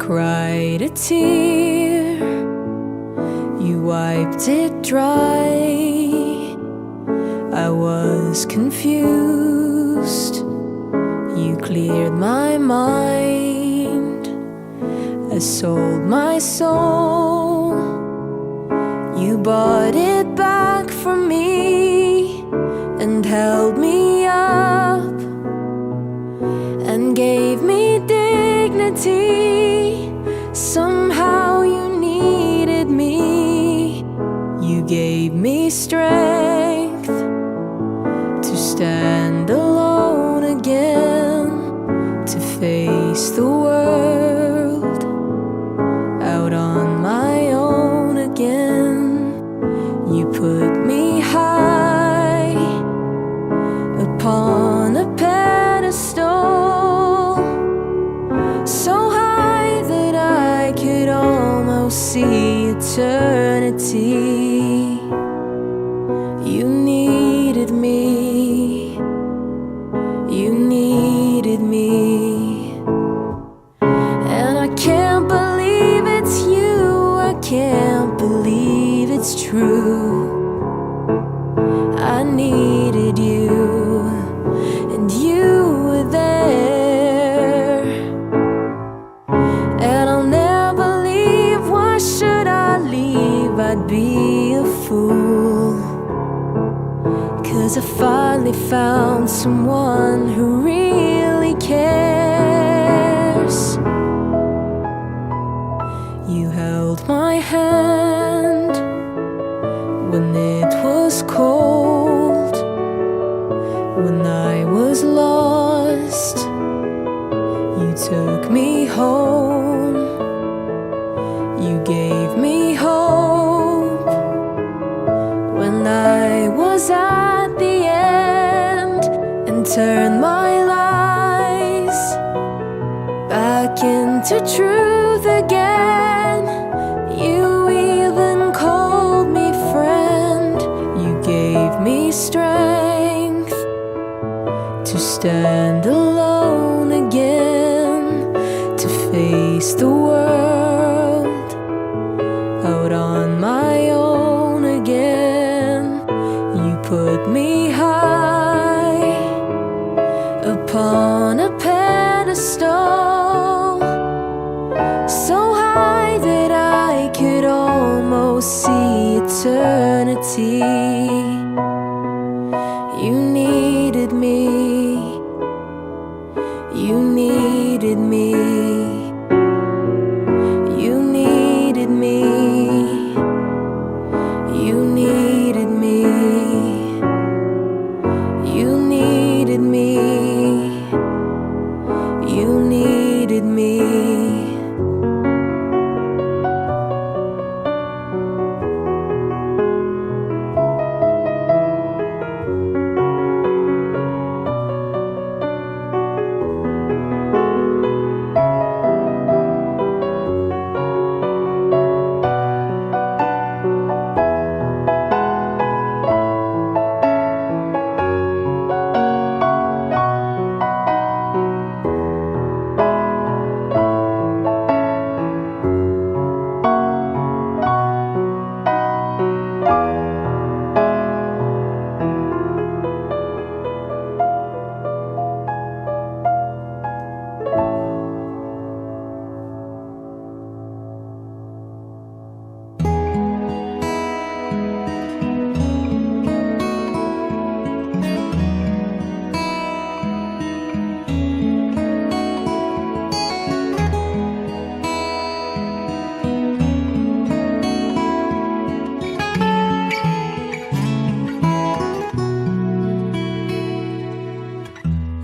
cried a tear, you wiped it dry. I was confused, you cleared my mind. I sold my soul, you bought it back from me and held me up and gave me dignity. Somehow you needed me. You gave me strength to stand alone again, to face the world out on my own again. You put me high upon a pedestal, so high that I could almost see eternity. You needed me, you needed me, and I can't believe it's you, I can't believe it's true. I needed you, and you were there, and I'll never leave. Why should I leave? I'd be a fool, 'cause I finally found someone who really cares. You held my hand when it was cold, when I was lost. You took me home, you gave me hope when I was at the end, and turned my lies back into truth again. You even called me friend, you gave me strength to stand alone again, to face the world out on my own again. You put me high upon a pedestal, so high that I could almost see eternity. You needed me, you needed me, you needed me, you needed me, you needed me, you needed me.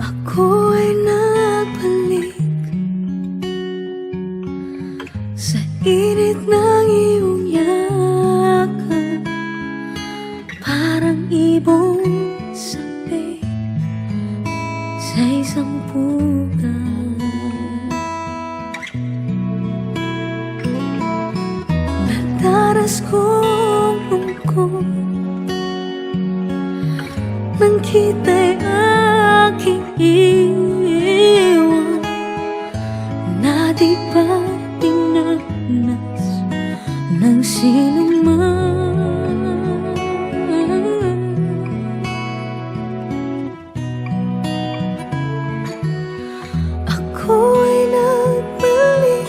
Ako ay nagbalik sa init ng iyong yakap, parang ibong sabi sa isang pugan. Nadaras kong lungkot nang kita'y aking iwan, na di ba sino man. Ako ay nagbalik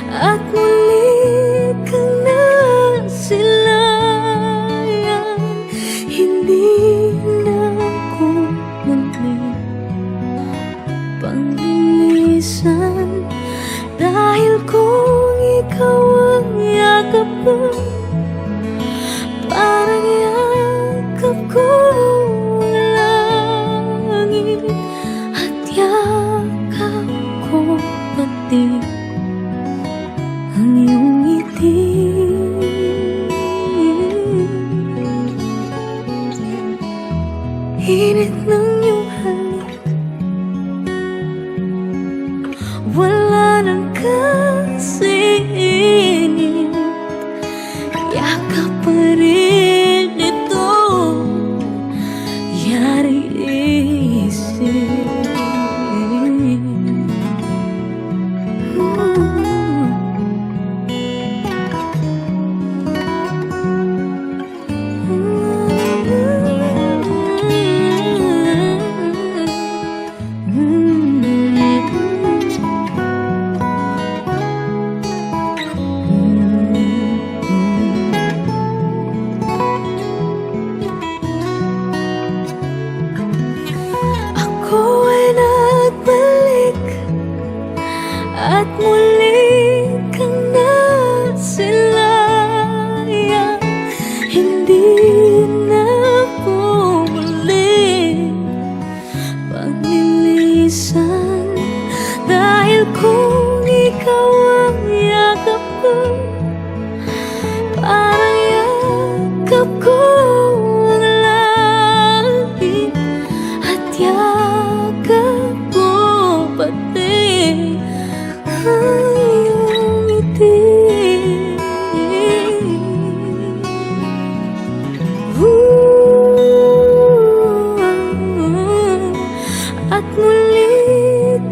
at muli kang nasilayan. Hindi na ako muli panglilisan, dahil kung ikaw ang yakap ko, parang yakap ko ang langit, at yakap ko pati ang iyong ngiti. Init ng iyong halik, wala nang kasingit. Yakap pa rin ito, yari isip. Ako ay nagbalik at muli kang nasilayan. Hindi na ako muli paglilisan, dahil kung ikaw ang yakap ko, parang yakap ko ang langit, at yakap ko pati ang iyong ngiti. At muli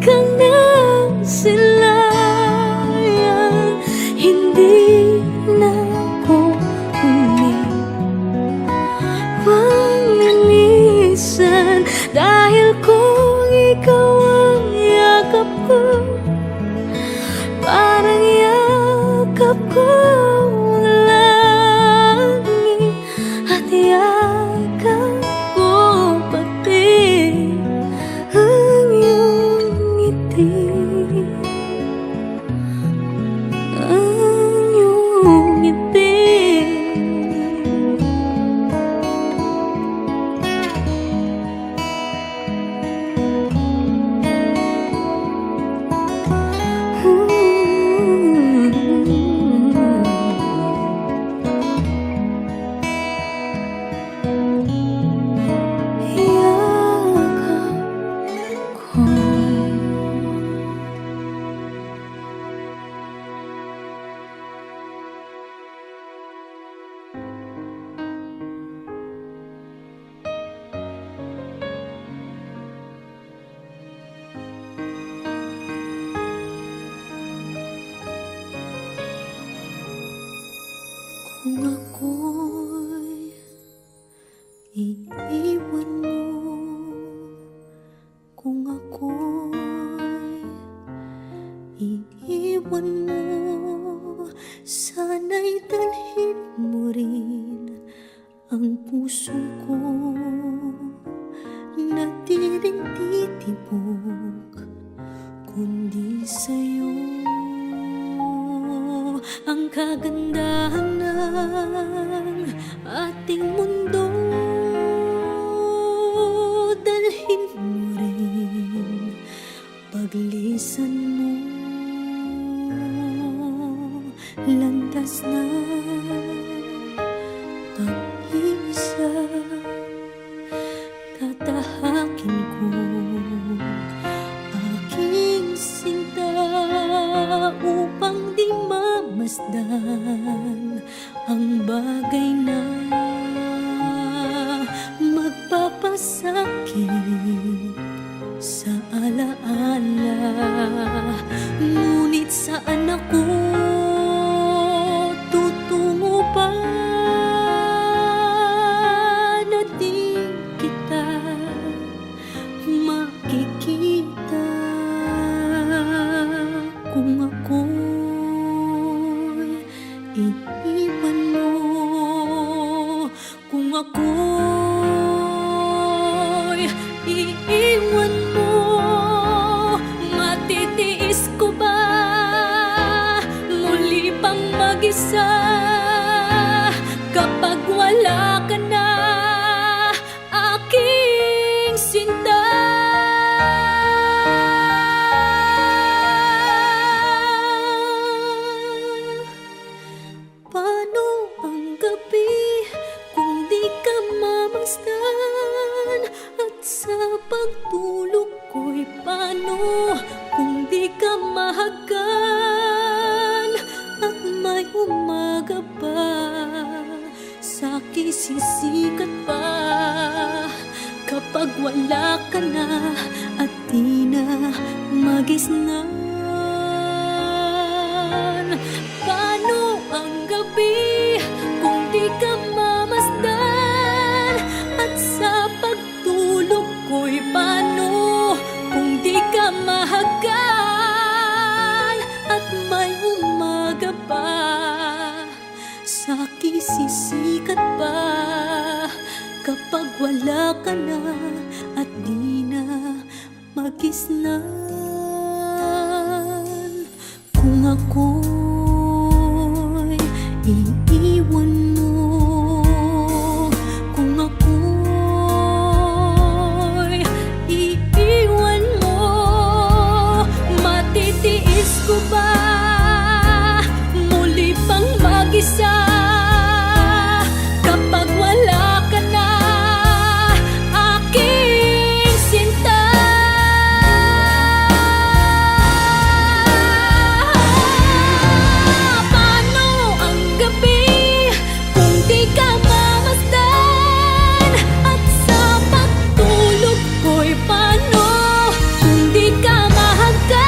kang nasilayan. Hindi na ako muli panglilisan, dahil kung ikaw ang yakap ko, parang yakap ko ang langit, at yakap ko pati ang iyong ngiti. Ang iyong ngiti. Kung ako'y iiwan mo, kung ako'y iiwan mo, sana'y dalhin mo rin ang puso ko na di rin titibok, kundi sa'yo. Ang kagandahan ng ating mundo, dalhin mo rin paglisan mo. Landas na pag-iisa, tatahakin ko aking sinta upang di mamasdan pagtulog ko'y paano kung di ka mahagan at may umaga pa, sa'ki sisikat pa kapag wala ka na at di na magisnan. Paano ang gabi kung di ka mamasdan at sa pagtulog ko'y paano kung di ka mahagan at may umaga pa, sa'ki sisikat pa kapag wala ka na at di na magisnan. Kung ako'y iiwan mo, kung ako'y iiwan mo, matitiis ko ba muli pang mag-isa kapag wala ka na, aking sinta? Paano ang gabi kung di ka mamasdan at sa pagtulog ko'y paano kung di ka mahagan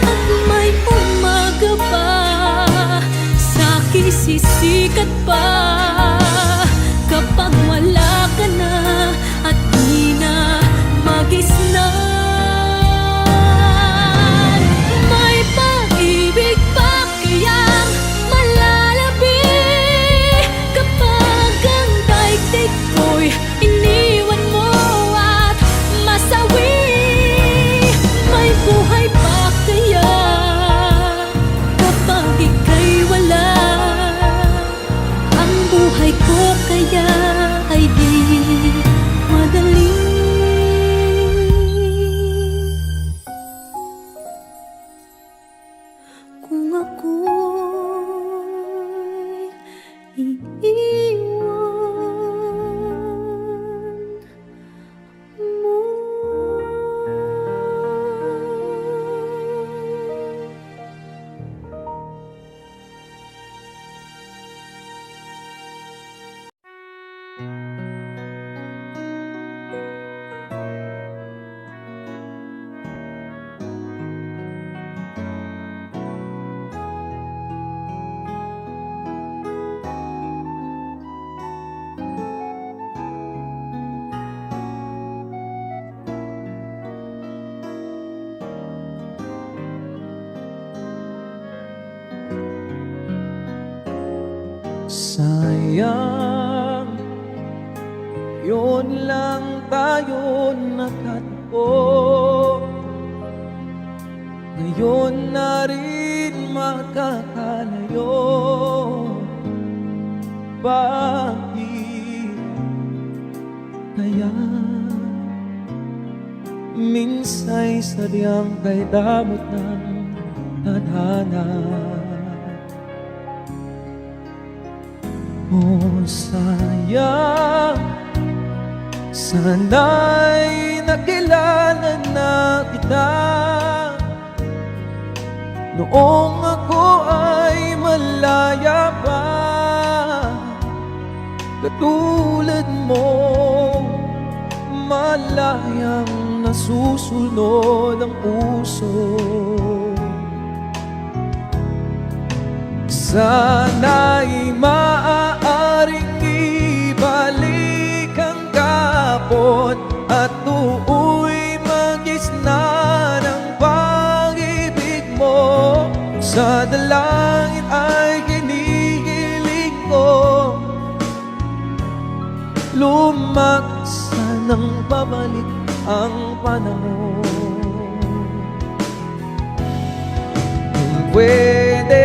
at may umaga pa, sa'ki sisikat pa kapag wala ka na at di na magisnan. May pag-ibig pa kayang malalabi kapag ang daigdig ko'y iniwan mo at masawi? May buhay pa kaya kapag ika'y wala? Ang buhay ko kaya ay di madali. Kung ako'y iiwan mo. Sayang, yun lang tayo nakatagpo. Ngayon na rin makakalayo. Bakit kaya minsa'y sadyang kay damot ng tadhana? Oh, sayang, sana'y nakilala na kita noong ako ay malaya pa. Katulad mo, malayang nasusunod ang puso. Sana'y maaaring ibalik ang kapon at tuoy magisna ng pag-ibig mo. Sa dalangin ay kinikilig ko, lumaksa ng pabalik ang panahon. Kung pwede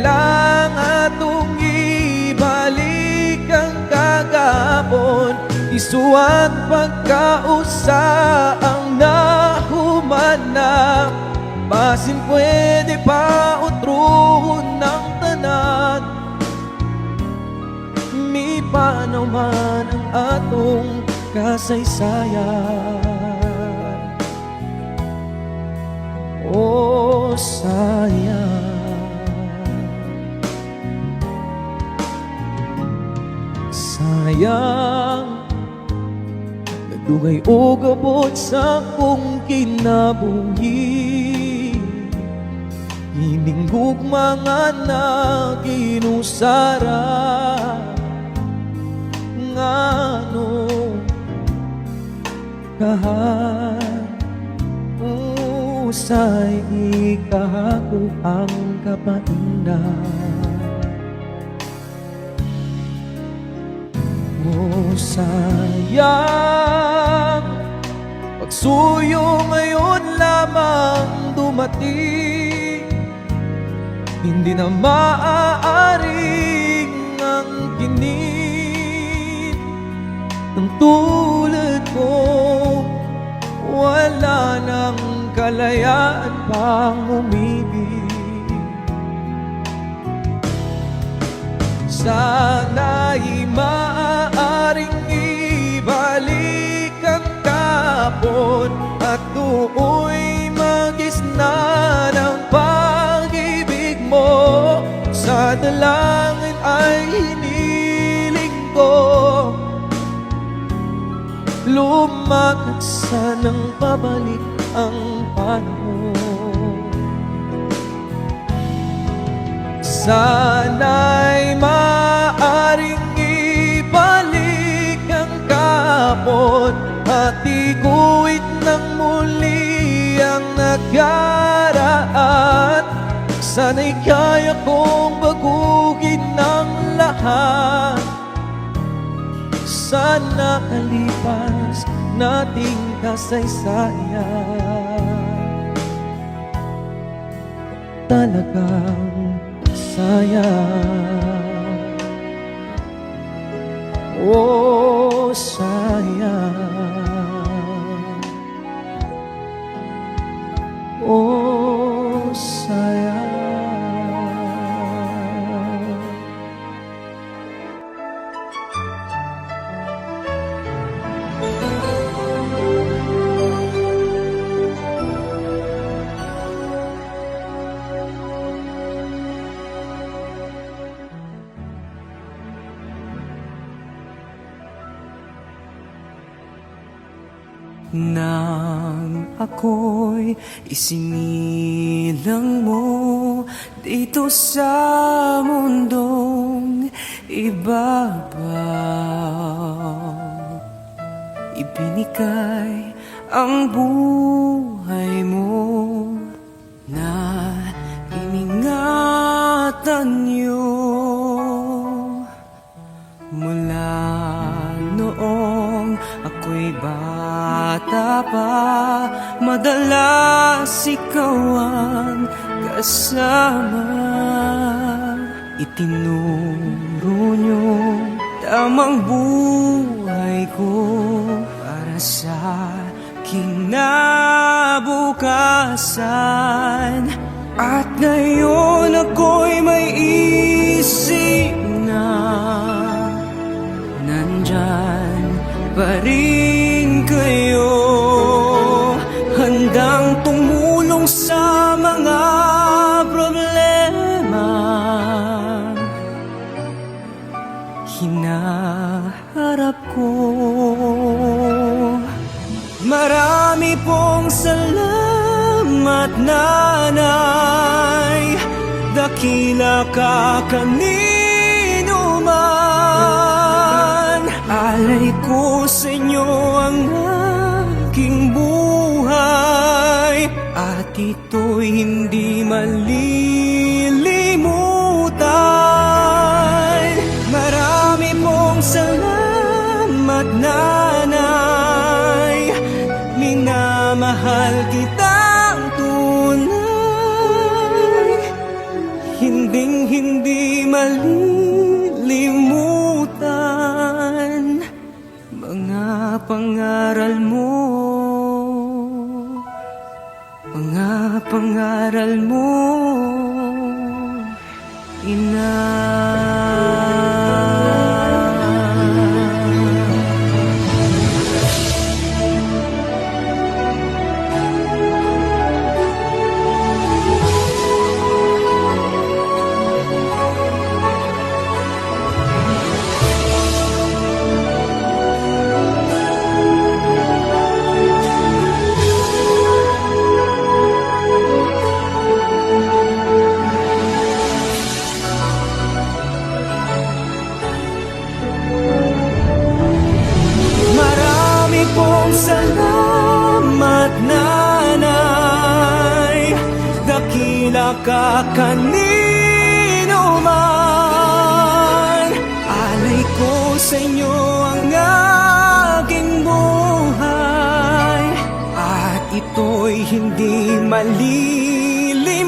lang atong ibalik ang kagapon, isuwat pagkausa ang nahumanak. Basin pwede pa utruhon ng tanan, mi panaw man ang atong kasaysayan. O sayang, sayang, nagdugay o gabot sa kong kinabuhi. Hininggog mga naginusara, ngano kahan usay ikahako ang kapaindan. O sayang, pagsuyo ngayon lamang dumating, hindi na maaaring ang kinit ng tulad ko. Wala nang kalayaan pang umibig. Sana'y maaaring ibalik ang kapon at tuoy magisna ng pag-ibig mo. Sa dalangin ay hiniling ko, lumakad sanang pabalik ang panahon. Sana'y maaring ibalik ang kapon at iguhit ng muli ang nakaraan. Sana'y kaya kong baguhin ang lahat. Sana kalipas nating kasaysayan, talagang sayang. O sayang, o sayang. Nang ako'y isinilang mo dito sa mundong ibabaw, ibinikay ang buhay mo na iningatan niyo mula noong ako'y bata pa. Madalas ikaw ang kasama, itinuro niyo tamang buhay ko para sa kinabukasan. At ngayon ako'y may isip na nandyan pa rin kayo, handang tumulong sa mga problema hinaharap ko. Marami pong salamat, nanay, dakila ka kanino man. Alay ko sa inyo ang aking buhay, at ito'y hindi malilimutan. Marami pong salamat, nanay, minamahal kitang tunay, hinding-hindi malilimutan mga pangaral mo, mga pangaral mo, ina. makakanino man. Alay ko sa inyo ang aking buhay, at ito'y hindi malilimutan.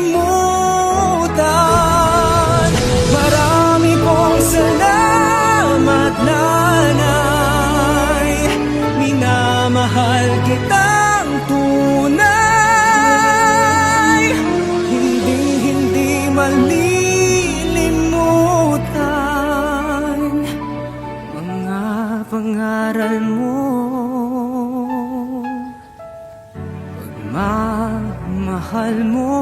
Marami pong salamat, nanay, minamahal kitang tunay, hindi malilimutan mga pangaral mo, pagmamahal mo.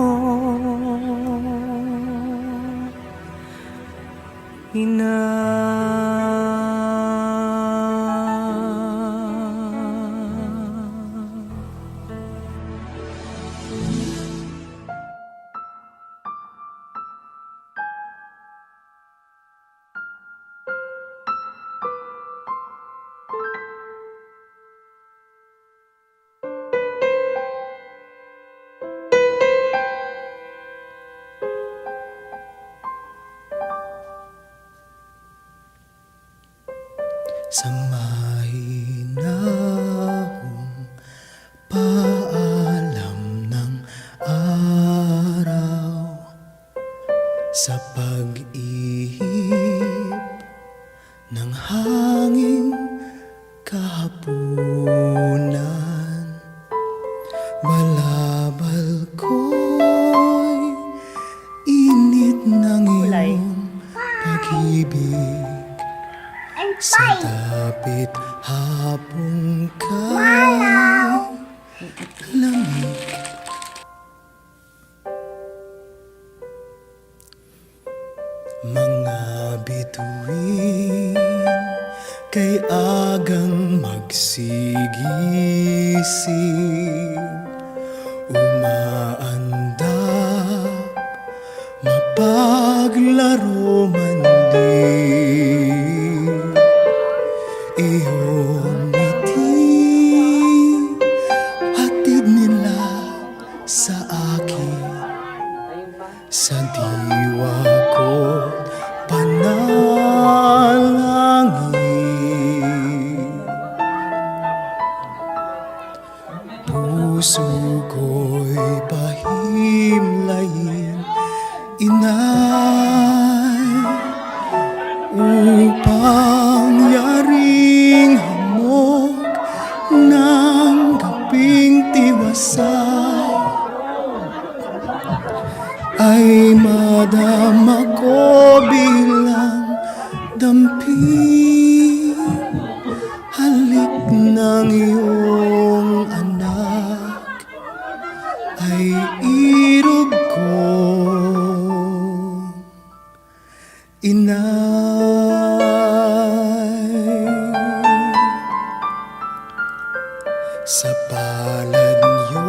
Sa mahinahong paalam ng araw, sa pag-ihip ng hangin kahapunan, balabal ko'y init ng iyong pag-ibig. Sa dapit hapong kay lamig, mga bituin kay agang magsigising, umaandap mapaglaro man din. Iyong ngiti, hatid nila sa akin, sa diwa ko panalangin. Puso ko'y pahimlayin, inay, upang yaring hamog ng gabing tiwasay ay madama ko bilang dampi. Halik ng iyong anak ay irog ko, inay. Sa palad niyo